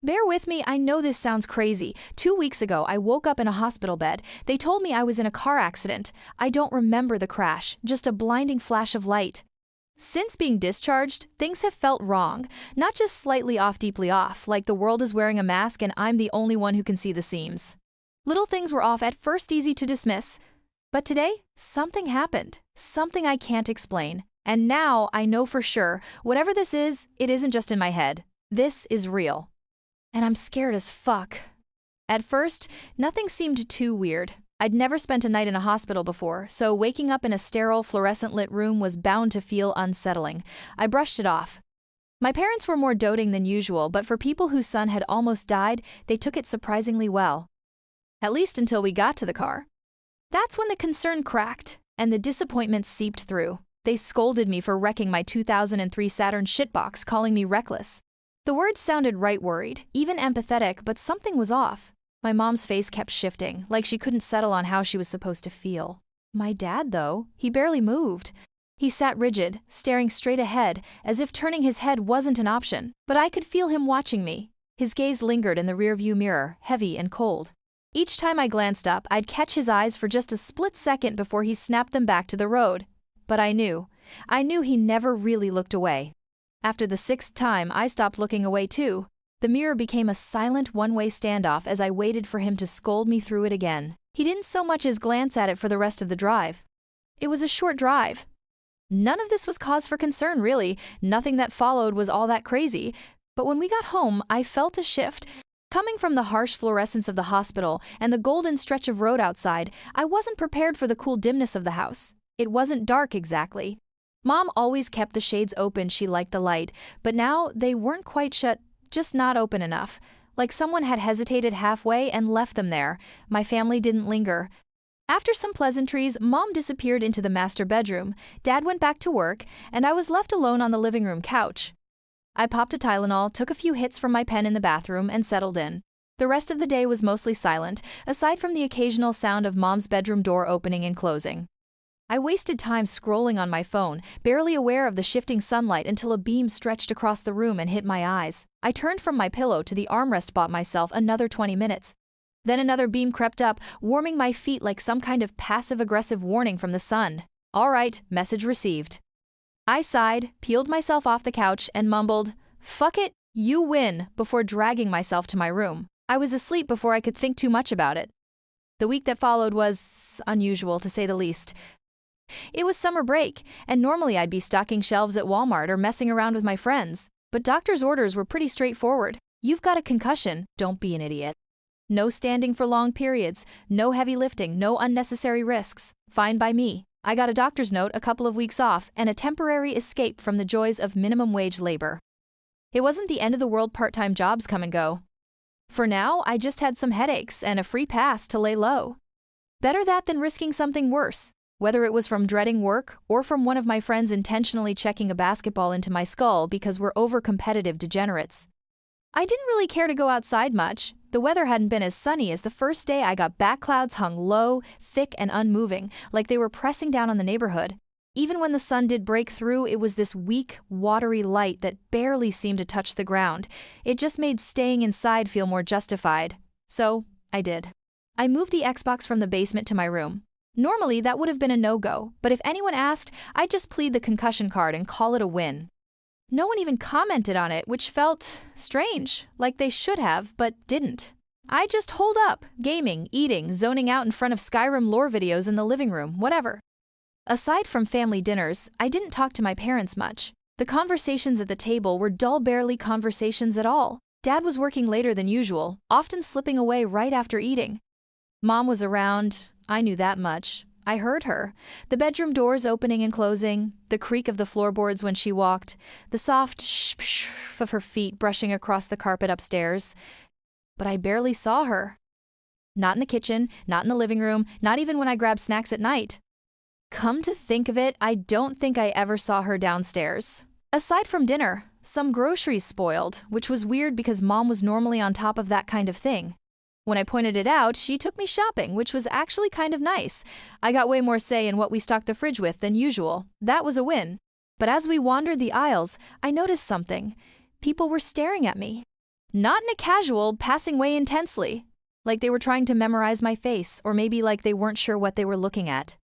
Bear with me, I know this sounds crazy. 2 weeks ago, I woke up in a hospital bed. They told me I was in a car accident. I don't remember the crash, just a blinding flash of light. Since being discharged, things have felt wrong, not just slightly off, deeply off, like the world is wearing a mask and I'm the only one who can see the seams. Little things were off at first, easy to dismiss. But today, something happened, something I can't explain. And now I know for sure, whatever this is, it isn't just in my head. This is real. And I'm scared as fuck. At first, nothing seemed too weird. I'd never spent a night in a hospital before, so waking up in a sterile, fluorescent-lit room was bound to feel unsettling. I brushed it off. My parents were more doting than usual, but for people whose son had almost died, they took it surprisingly well. At least until we got to the car. That's when the concern cracked, and the disappointment seeped through. They scolded me for wrecking my 2003 Saturn shitbox, calling me reckless. The words sounded right, worried, even empathetic, but something was off. My mom's face kept shifting, like she couldn't settle on how she was supposed to feel. My dad, though, he barely moved. He sat rigid, staring straight ahead, as if turning his head wasn't an option. But I could feel him watching me. His gaze lingered in the rearview mirror, heavy and cold. Each time I glanced up, I'd catch his eyes for just a split second before he snapped them back to the road. But I knew he never really looked away. After the sixth time, I stopped looking away too. The mirror became a silent one-way standoff as I waited for him to scold me through it again. He didn't so much as glance at it for the rest of the drive. It was a short drive. None of this was cause for concern, really. Nothing that followed was all that crazy. But when we got home, I felt a shift. Coming from the harsh fluorescence of the hospital and the golden stretch of road outside, I wasn't prepared for the cool dimness of the house. It wasn't dark exactly. Mom always kept the shades open, she liked the light, but now they weren't quite shut, just not open enough. Like someone had hesitated halfway and left them there. My family didn't linger. After some pleasantries, Mom disappeared into the master bedroom, Dad went back to work, and I was left alone on the living room couch. I popped a Tylenol, took a few hits from my pen in the bathroom, and settled in. The rest of the day was mostly silent, aside from the occasional sound of Mom's bedroom door opening and closing. I wasted time scrolling on my phone, barely aware of the shifting sunlight until a beam stretched across the room and hit my eyes. I turned from my pillow to the armrest, bought myself another 20 minutes. Then another beam crept up, warming my feet like some kind of passive-aggressive warning from the sun. All right, message received. I sighed, peeled myself off the couch, and mumbled, "Fuck it, you win," before dragging myself to my room. I was asleep before I could think too much about it. The week that followed was unusual, to say the least. It was summer break, and normally I'd be stocking shelves at Walmart or messing around with my friends. But doctor's orders were pretty straightforward. You've got a concussion, don't be an idiot. No standing for long periods, no heavy lifting, no unnecessary risks. Fine by me. I got a doctor's note, a couple of weeks off, and a temporary escape from the joys of minimum wage labor. It wasn't the end of the world. Part-time jobs come and go. For now, I just had some headaches and a free pass to lay low. Better that than risking something worse. Whether it was from dreading work or from one of my friends intentionally checking a basketball into my skull because we're over-competitive degenerates. I didn't really care to go outside much. The weather hadn't been as sunny as the first day I got back. Clouds hung low, thick and unmoving, like they were pressing down on the neighborhood. Even when the sun did break through, it was this weak, watery light that barely seemed to touch the ground. It just made staying inside feel more justified. So, I did. I moved the Xbox from the basement to my room. Normally, that would have been a no-go, but if anyone asked, I'd just plead the concussion card and call it a win. No one even commented on it, which felt strange, like they should have, but didn't. I just holed up, gaming, eating, zoning out in front of Skyrim lore videos in the living room, whatever. Aside from family dinners, I didn't talk to my parents much. The conversations at the table were dull, barely conversations at all. Dad was working later than usual, often slipping away right after eating. Mom was around. I knew that much. I heard her. The bedroom doors opening and closing, the creak of the floorboards when she walked, the soft shh of her feet brushing across the carpet upstairs. But I barely saw her. Not in the kitchen, not in the living room, not even when I grabbed snacks at night. Come to think of it, I don't think I ever saw her downstairs. Aside from dinner, some groceries spoiled, which was weird because Mom was normally on top of that kind of thing. When I pointed it out, she took me shopping, which was actually kind of nice. I got way more say in what we stocked the fridge with than usual. That was a win. But as we wandered the aisles, I noticed something. People were staring at me. Not in a casual, passing way intensely. Like they were trying to memorize my face, or maybe like they weren't sure what they were looking at.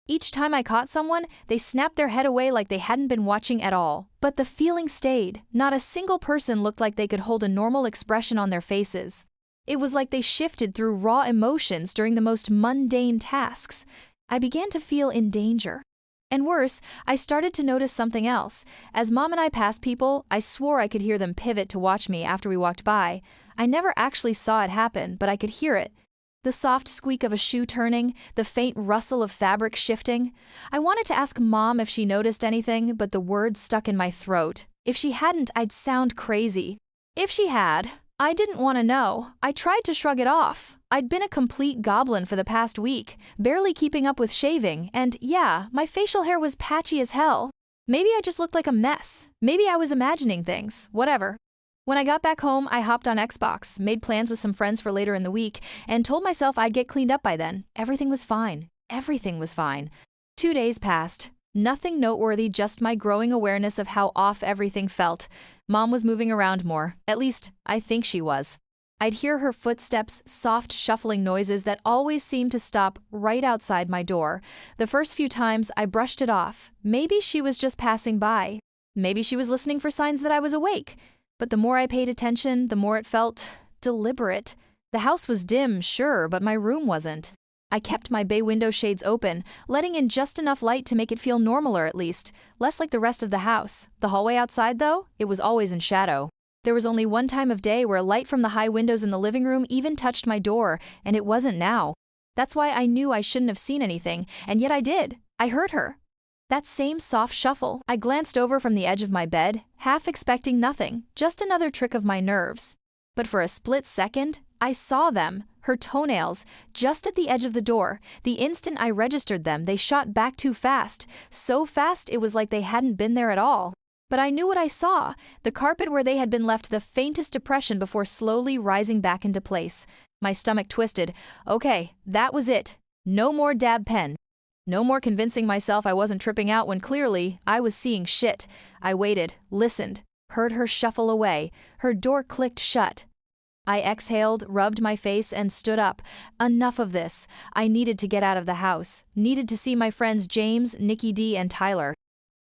Each time I caught someone, they snapped their head away like they hadn't been watching at all. But the feeling stayed. Not a single person looked like they could hold a normal expression on their faces. It was like they shifted through raw emotions during the most mundane tasks. I began to feel in danger. And worse, I started to notice something else. As Mom and I passed people, I swore I could hear them pivot to watch me after we walked by. I never actually saw it happen, but I could hear it. The soft squeak of a shoe turning, the faint rustle of fabric shifting. I wanted to ask Mom if she noticed anything, but the words stuck in my throat. If she hadn't, I'd sound crazy. If she had, I didn't want to know. I tried to shrug it off. I'd been a complete goblin for the past week, barely keeping up with shaving, and yeah, my facial hair was patchy as hell. Maybe I just looked like a mess. Maybe I was imagining things. Whatever. When I got back home, I hopped on Xbox, made plans with some friends for later in the week, and told myself I'd get cleaned up by then. Everything was fine. Everything was fine. 2 days passed. Nothing noteworthy, just my growing awareness of how off everything felt. Mom was moving around more. At least, I think she was. I'd hear her footsteps, soft shuffling noises that always seemed to stop right outside my door. The first few times, I brushed it off. Maybe she was just passing by. Maybe she was listening for signs that I was awake. But the more I paid attention, the more it felt deliberate. The house was dim, sure, but my room wasn't. I kept my bay window shades open, letting in just enough light to make it feel normaler at least, less like the rest of the house. The hallway outside, though, it was always in shadow. There was only one time of day where light from the high windows in the living room even touched my door, and it wasn't now. That's why I knew I shouldn't have seen anything, and yet I did. I heard her. That same soft shuffle. I glanced over from the edge of my bed, half expecting nothing, just another trick of my nerves. But for a split second, I saw them, her toenails, just at the edge of the door. The instant I registered them, they shot back too fast. So fast, it was like they hadn't been there at all. But I knew what I saw, the carpet where they had been left the faintest depression before slowly rising back into place. My stomach twisted. Okay, that was it. No more dab pen. No more convincing myself I wasn't tripping out when clearly I was seeing shit. I waited, listened, heard her shuffle away. Her door clicked shut. I exhaled, rubbed my face, and stood up. Enough of this. I needed to get out of the house. Needed to see my friends James, Nikki D, and Tyler.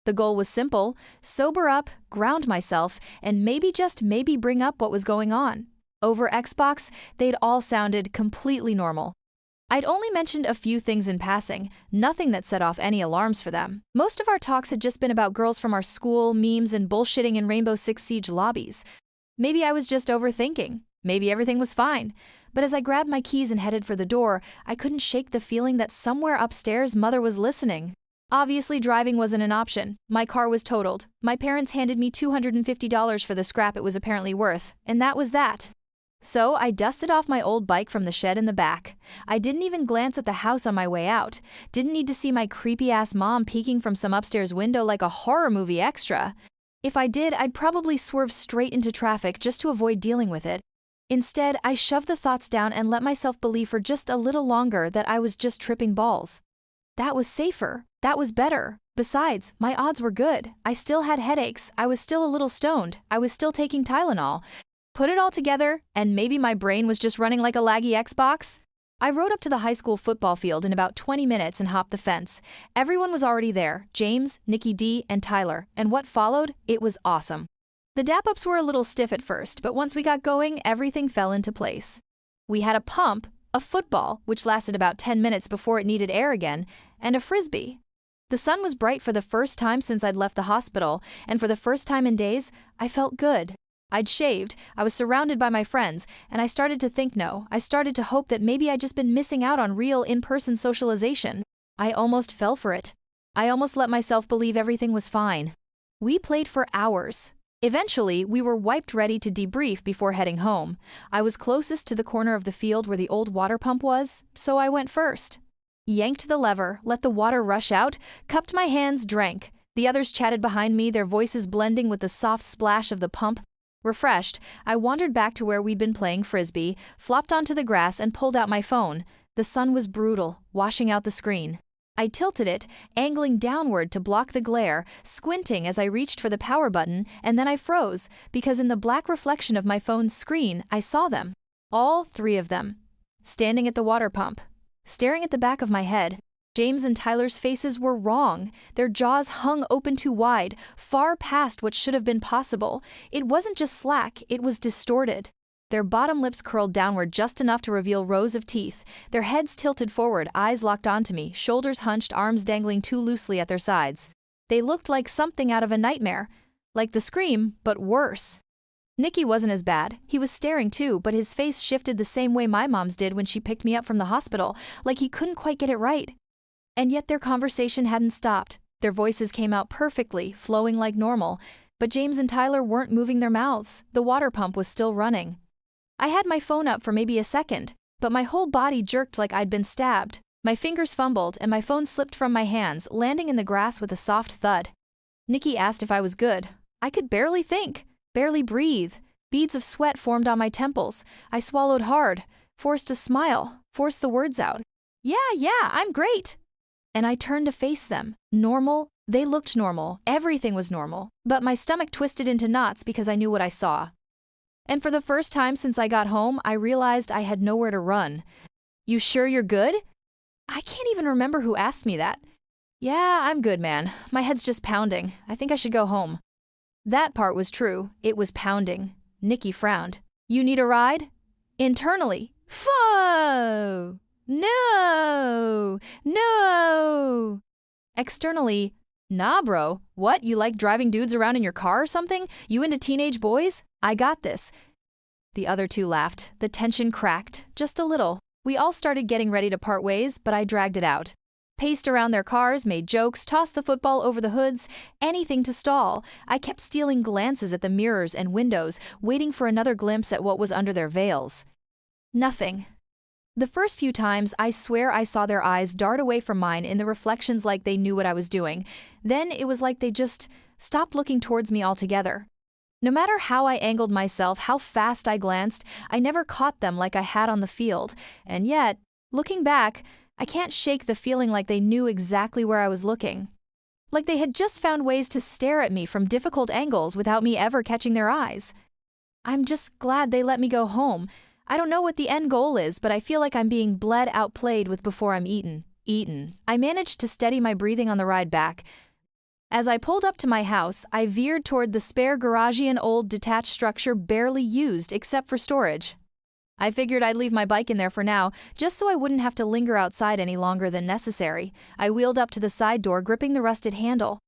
The goal was simple: sober up, ground myself, and maybe just maybe bring up what was going on. Over Xbox, they'd all sounded completely normal. I'd only mentioned a few things in passing, nothing that set off any alarms for them. Most of our talks had just been about girls from our school, memes, and bullshitting in Rainbow Six Siege lobbies. Maybe I was just overthinking. Maybe everything was fine. But as I grabbed my keys and headed for the door, I couldn't shake the feeling that somewhere upstairs Mother was listening. Obviously, driving wasn't an option. My car was totaled. My parents handed me $250 for the scrap it was apparently worth, and that was that. So I dusted off my old bike from the shed in the back. I didn't even glance at the house on my way out. Didn't need to see my creepy-ass mom peeking from some upstairs window like a horror movie extra. If I did, I'd probably swerve straight into traffic just to avoid dealing with it. Instead, I shoved the thoughts down and let myself believe for just a little longer that I was just tripping balls. That was safer. That was better. Besides, my odds were good. I still had headaches. I was still a little stoned. I was still taking Tylenol. Put it all together, and maybe my brain was just running like a laggy Xbox. I rode up to the high school football field in about 20 minutes and hopped the fence. Everyone was already there: James, Nikki D, and Tyler, and what followed, it was awesome. The dap-ups were a little stiff at first, but once we got going, everything fell into place. We had a pump, a football, which lasted about 10 minutes before it needed air again, and a frisbee. The sun was bright for the first time since I'd left the hospital, and for the first time in days, I felt good. I'd shaved, I was surrounded by my friends, and I started to think I started to hope that maybe I'd just been missing out on real in-person socialization. I almost fell for it. I almost let myself believe everything was fine. We played for hours. Eventually, we were wiped ready to debrief before heading home. I was closest to the corner of the field where the old water pump was, so I went first. Yanked the lever, let the water rush out, cupped my hands, drank. The others chatted behind me, their voices blending with the soft splash of the pump. Refreshed, I wandered back to where we'd been playing frisbee, flopped onto the grass and pulled out my phone. The sun was brutal, washing out the screen. I tilted it, angling downward to block the glare, squinting as I reached for the power button, and then I froze, because in the black reflection of my phone's screen, I saw them. All three of them. Standing at the water pump. Staring at the back of my head. James and Tyler's faces were wrong. Their jaws hung open too wide, far past what should have been possible. It wasn't just slack, it was distorted. Their bottom lips curled downward just enough to reveal rows of teeth. Their heads tilted forward, eyes locked onto me, shoulders hunched, arms dangling too loosely at their sides. They looked like something out of a nightmare. Like The Scream, but worse. Nicky wasn't as bad. He was staring too, but his face shifted the same way my mom's did when she picked me up from the hospital, like he couldn't quite get it right. And yet their conversation hadn't stopped. Their voices came out perfectly, flowing like normal. But James and Tyler weren't moving their mouths. The water pump was still running. I had my phone up for maybe a second, but my whole body jerked like I'd been stabbed. My fingers fumbled and my phone slipped from my hands, landing in the grass with a soft thud. Nicky asked if I was good. I could barely think, barely breathe. Beads of sweat formed on my temples. I swallowed hard, forced a smile, forced the words out. Yeah, I'm great. And I turned to face them. Normal? They looked normal. Everything was normal. But my stomach twisted into knots because I knew what I saw. And for the first time since I got home, I realized I had nowhere to run. You sure you're good? I can't even remember who asked me that. Yeah, I'm good, man. My head's just pounding. I think I should go home. That part was true. It was pounding. Nicky frowned. You need a ride? Internally. Pho! No! No! Externally. Nah, bro. What, you like driving dudes around in your car or something? You into teenage boys? I got this. The other two laughed. The tension cracked, just a little. We all started getting ready to part ways, but I dragged it out. Paced around their cars, made jokes, tossed the football over the hoods, anything to stall. I kept stealing glances at the mirrors and windows, waiting for another glimpse at what was under their veils. Nothing. The first few times, I swear I saw their eyes dart away from mine in the reflections like they knew what I was doing. Then it was like they just stopped looking towards me altogether. No matter how I angled myself, how fast I glanced, I never caught them like I had on the field. And yet, looking back, I can't shake the feeling like they knew exactly where I was looking. Like they had just found ways to stare at me from difficult angles without me ever catching their eyes. I'm just glad they let me go home. I don't know what the end goal is, but I feel like I'm being bled outplayed with before I'm eaten. I managed to steady my breathing on the ride back. As I pulled up to my house, I veered toward the spare garagian old detached structure barely used except for storage. I figured I'd leave my bike in there for now, just so I wouldn't have to linger outside any longer than necessary. I wheeled up to the side door, gripping the rusted handle.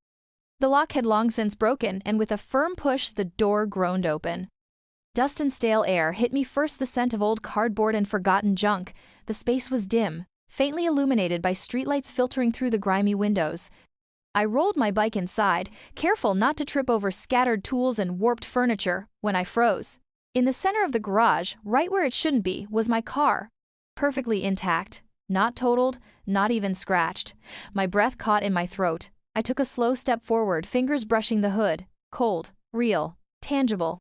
The lock had long since broken, and with a firm push, the door groaned open. Dust and stale air hit me, first the scent of old cardboard and forgotten junk. The space was dim, faintly illuminated by streetlights filtering through the grimy windows. I rolled my bike inside, careful not to trip over scattered tools and warped furniture, when I froze. In the center of the garage, right where it shouldn't be, was my car. Perfectly intact, not totaled, not even scratched. My breath caught in my throat. I took a slow step forward, fingers brushing the hood. Cold, real, tangible.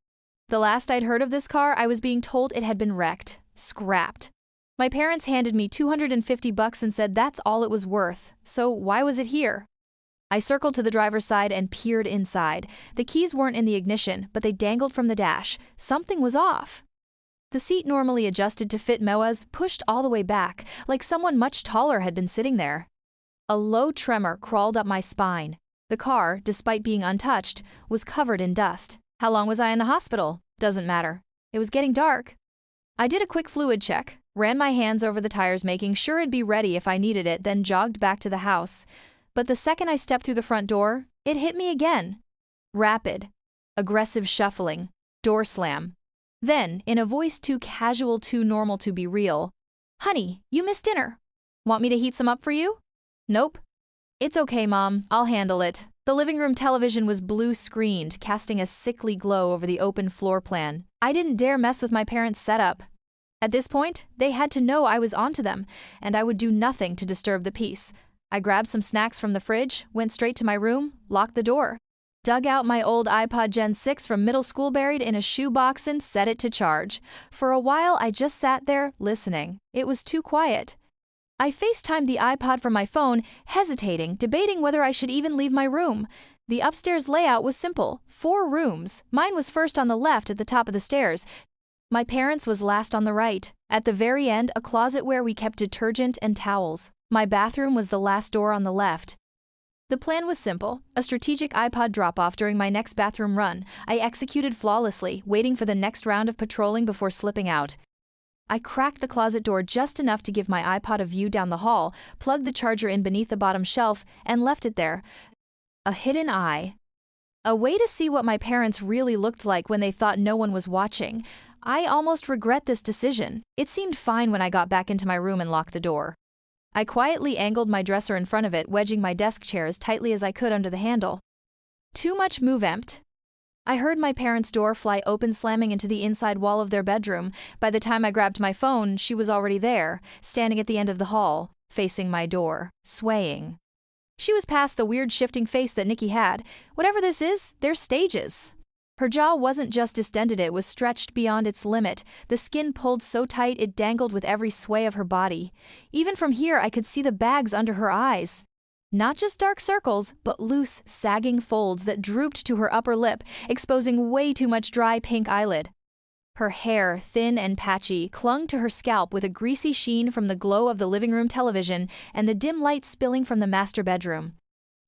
The last I'd heard of this car, I was being told it had been wrecked, scrapped. My parents handed me $250 and said that's all it was worth, so why was it here? I circled to the driver's side and peered inside. The keys weren't in the ignition, but they dangled from the dash. Something was off. The seat, normally adjusted to fit me, was pushed all the way back, like someone much taller had been sitting there. A low tremor crawled up my spine. The car, despite being untouched, was covered in dust. How long was I in the hospital? Doesn't matter. It was getting dark. I did a quick fluid check, ran my hands over the tires making sure it'd be ready if I needed it, then jogged back to the house. But the second I stepped through the front door, it hit me again. Rapid, aggressive shuffling, door slam. Then, in a voice too casual, too normal to be real, "Honey, you missed dinner. Want me to heat some up for you?" "Nope." "It's okay, Mom. I'll handle it." The living room television was blue-screened, casting a sickly glow over the open floor plan. I didn't dare mess with my parents' setup. At this point, they had to know I was onto them, and I would do nothing to disturb the peace. I grabbed some snacks from the fridge, went straight to my room, locked the door, dug out my old iPod Gen 6 from middle school buried in a shoebox and set it to charge. For a while, I just sat there, listening. It was too quiet. I FaceTimed the iPod from my phone, hesitating, debating whether I should even leave my room. The upstairs layout was simple, 4 rooms. Mine was first on the left at the top of the stairs. My parents' was last on the right. At the very end, a closet where we kept detergent and towels. My bathroom was the last door on the left. The plan was simple, a strategic iPod drop-off during my next bathroom run. I executed flawlessly, waiting for the next round of patrolling before slipping out. I cracked the closet door just enough to give my iPod a view down the hall, plugged the charger in beneath the bottom shelf, and left it there. A hidden eye. A way to see what my parents really looked like when they thought no one was watching. I almost regret this decision. It seemed fine when I got back into my room and locked the door. I quietly angled my dresser in front of it, wedging my desk chair as tightly as I could under the handle. Too much move-empt. I heard my parents' door fly open, slamming into the inside wall of their bedroom. By the time I grabbed my phone, she was already there, standing at the end of the hall, facing my door, swaying. She was past the weird shifting face that Nikki had. Whatever this is, there's stages. Her jaw wasn't just distended, it was stretched beyond its limit. The skin pulled so tight it dangled with every sway of her body. Even from here, I could see the bags under her eyes. Not just dark circles, but loose, sagging folds that drooped to her upper lip, exposing way too much dry pink eyelid. Her hair, thin and patchy, clung to her scalp with a greasy sheen from the glow of the living room television and the dim light spilling from the master bedroom.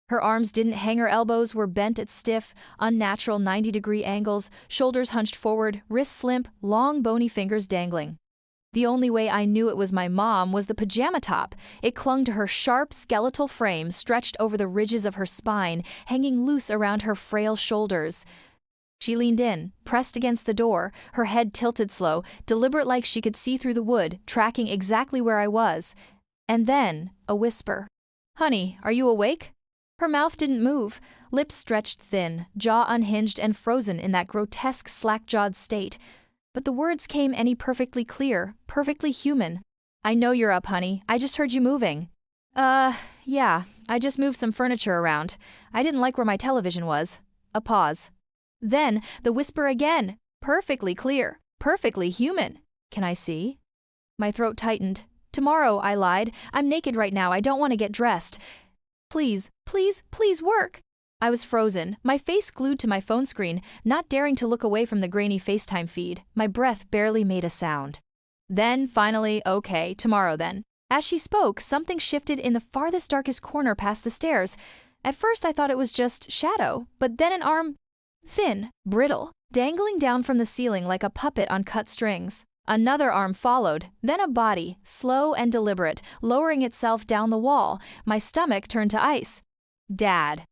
Her arms didn't hang, her elbows were bent at stiff, unnatural 90-degree angles, shoulders hunched forward, wrists limp, long bony fingers dangling. The only way I knew it was my mom was the pajama top. It clung to her sharp, skeletal frame, stretched over the ridges of her spine, hanging loose around her frail shoulders. She leaned in, pressed against the door, her head tilted slow, deliberate, like she could see through the wood, tracking exactly where I was. And then, a whisper. "Honey, are you awake?" Her mouth didn't move, lips stretched thin, jaw unhinged and frozen in that grotesque slack-jawed state. But the words came any perfectly clear, perfectly human. "I know you're up, honey. I just heard you moving." Yeah, I just moved some furniture around. I didn't like where my television was." A pause. Then, the whisper again. Perfectly clear, perfectly human. "Can I see?" My throat tightened. "Tomorrow," I lied. "I'm naked right now. I don't want to get dressed." "Please, please, please work." I was frozen, my face glued to my phone screen, not daring to look away from the grainy FaceTime feed. My breath barely made a sound. Then, finally, "Okay, tomorrow then." As she spoke, something shifted in the farthest, darkest corner past the stairs. At first I thought it was just shadow, but then an arm, thin, brittle, dangling down from the ceiling like a puppet on cut strings. Another arm followed, then a body, slow and deliberate, lowering itself down the wall. My stomach turned to ice. Dad.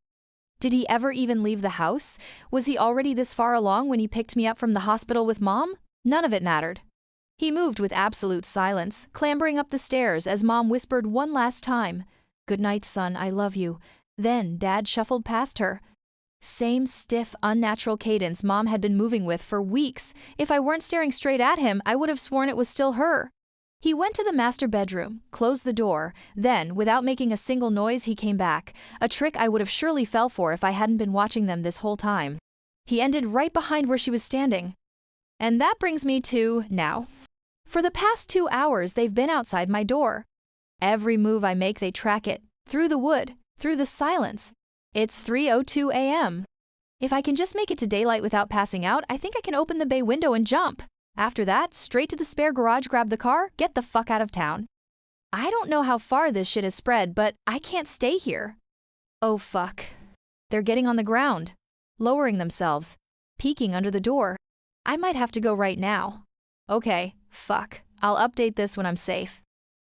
Did he ever even leave the house? Was he already this far along when he picked me up from the hospital with Mom? None of it mattered. He moved with absolute silence, clambering up the stairs as Mom whispered one last time, "Good night, son, I love you." Then Dad shuffled past her. Same stiff, unnatural cadence Mom had been moving with for weeks. If I weren't staring straight at him, I would have sworn it was still her. He went to the master bedroom, closed the door, then, without making a single noise, he came back, a trick I would have surely fell for if I hadn't been watching them this whole time. He ended right behind where she was standing. And that brings me to now. For the past 2 hours, they've been outside my door. Every move I make, they track it, through the wood, through the silence. It's 3:02 a.m. If I can just make it to daylight without passing out, I think I can open the bay window and jump. After that, straight to the spare garage, grab the car, get the fuck out of town. I don't know how far this shit has spread, but I can't stay here. Oh fuck. They're getting on the ground, lowering themselves, peeking under the door. I might have to go right now. Okay, fuck. I'll update this when I'm safe.